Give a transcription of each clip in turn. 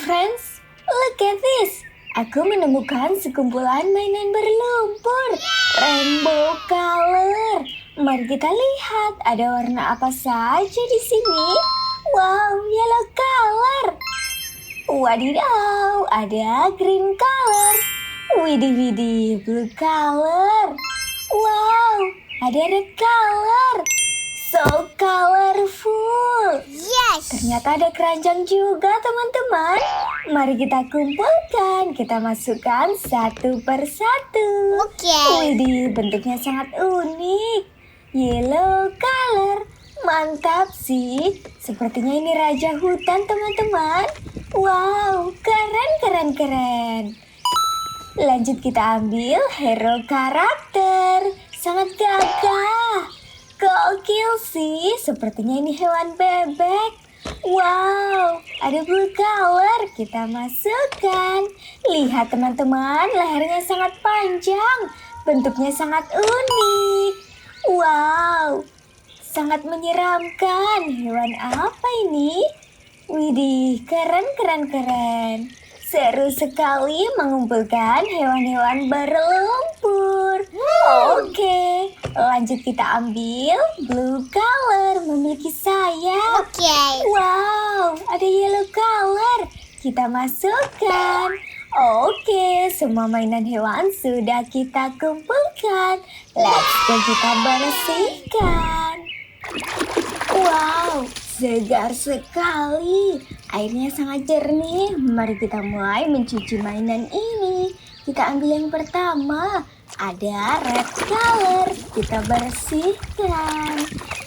friends, look at this. Aku menemukan sekumpulan mainan berlumpur. Rainbow color. Mari kita lihat ada warna apa saja di sini. Wow, yellow color. Wadidaw, ada green color. Widih, blue color. Wow, ada red color. So colorful. Yes! Ternyata ada keranjang juga, teman-teman. Mari kita kumpulkan. Kita masukkan satu persatu. Oke. Widih, bentuknya sangat unik. Yellow color. Mantap sih. Sepertinya ini raja hutan, teman-teman. Wow, keren. Lanjut kita ambil hero karakter. Sangat gagah. Gokil sih, sepertinya ini hewan bebek. Wow, ada blue color, kita masukkan. Lihat teman-teman, lehernya sangat panjang. Bentuknya sangat unik. Wow, sangat menyeramkan. Hewan apa ini? Widih, keren. Seru sekali mengumpulkan hewan-hewan berlumpur. Oke, lanjut kita ambil blue color, memiliki sayap. Oke. Wow, ada yellow color. Kita masukkan. Oke, semua mainan hewan sudah kita kumpulkan. Let's go kita bersihkan. Wow, segar sekali. Airnya sangat jernih. Mari kita mulai mencuci mainan ini. Kita ambil yang pertama. Ada red color. Kita bersihkan.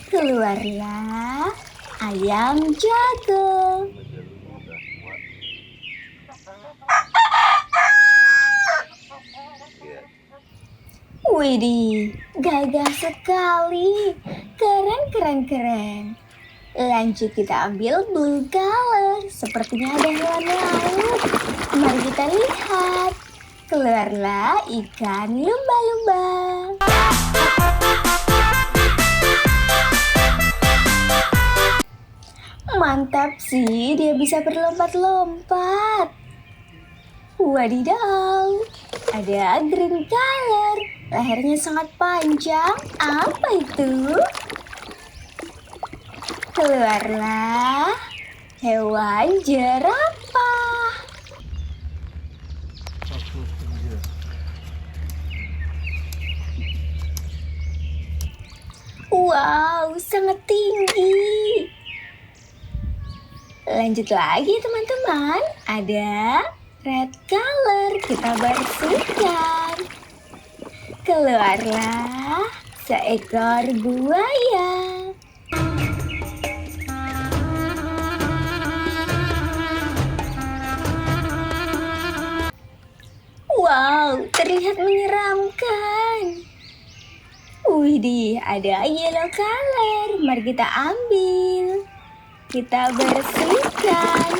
Keluarlah ayam jago. Widih, gagah sekali. Keren. Lanjut kita ambil blue color. Sepertinya ada hewan laut. Mari kita lihat. Keluarlah ikan lumba-lumba. Mantap sih, dia bisa berlompat-lompat. Wadidaw, ada green color. Lehernya sangat panjang. Apa itu? Keluarlah hewan jerapah. Wow, sangat tinggi. Lanjut lagi teman-teman. Ada red color. Kita bersihkan. Keluarlah seekor buaya. Wow, terlihat menyeramkan. Widih, ada yellow color. Mari kita ambil. Kita bersihkan.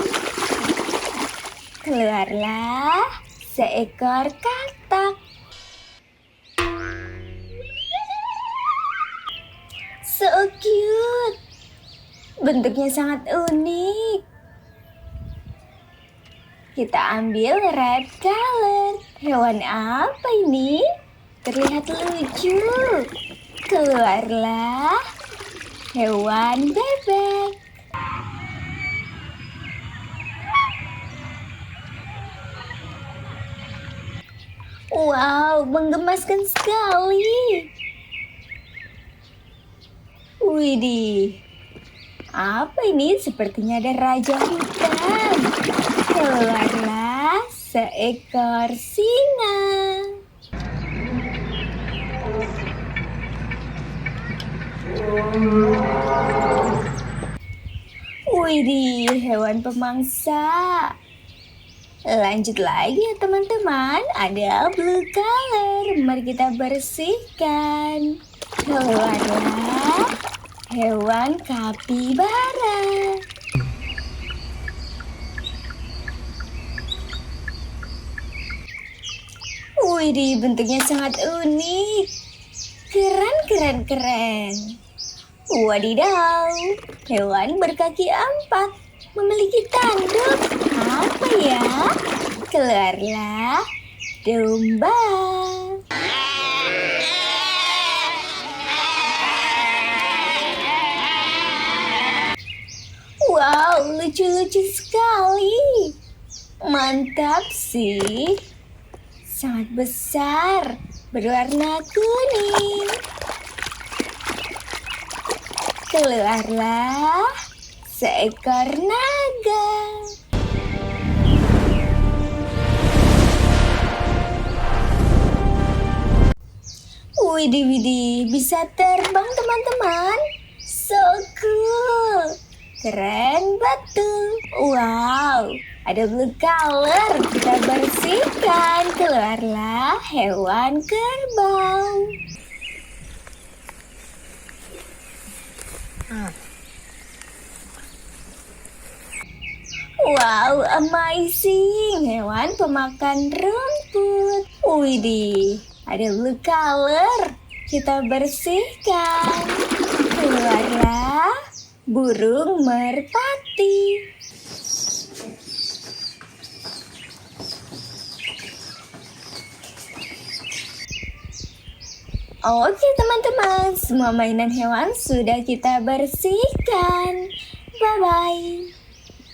Keluarlah seekor katak. So cute. Bentuknya sangat unik. Kita ambil red color. Hewan apa ini? Terlihat lucu. Keluarlah hewan bebek. Wow, menggemaskan sekali. Widih, apa ini? Sepertinya ada raja hutan. Keluarlah seekor singa. Widih, hewan pemangsa. Lanjut lagi ya teman-teman. Ada blue color. Mari kita bersihkan. Keluarlah hewan kapibara. Widih, bentuknya sangat unik. Keren. Wadidaw, hewan berkaki 4 memiliki tanduk. Apa Keluarlah domba. Wow, lucu-lucu sekali. Mantap sih. Sangat besar, berwarna kuning. Keluarlah seekor naga. Widih, bisa terbang teman-teman. So cool. Keren betul. Wow, ada blue color. Kita bersihkan. Keluarlah hewan kerbau. Wow, amazing. Hewan pemakan rumput. Widih, ada blue color. Kita bersihkan. Keluarlah burung merpati. Oke teman-teman, semua mainan hewan sudah kita bersihkan. Bye-bye.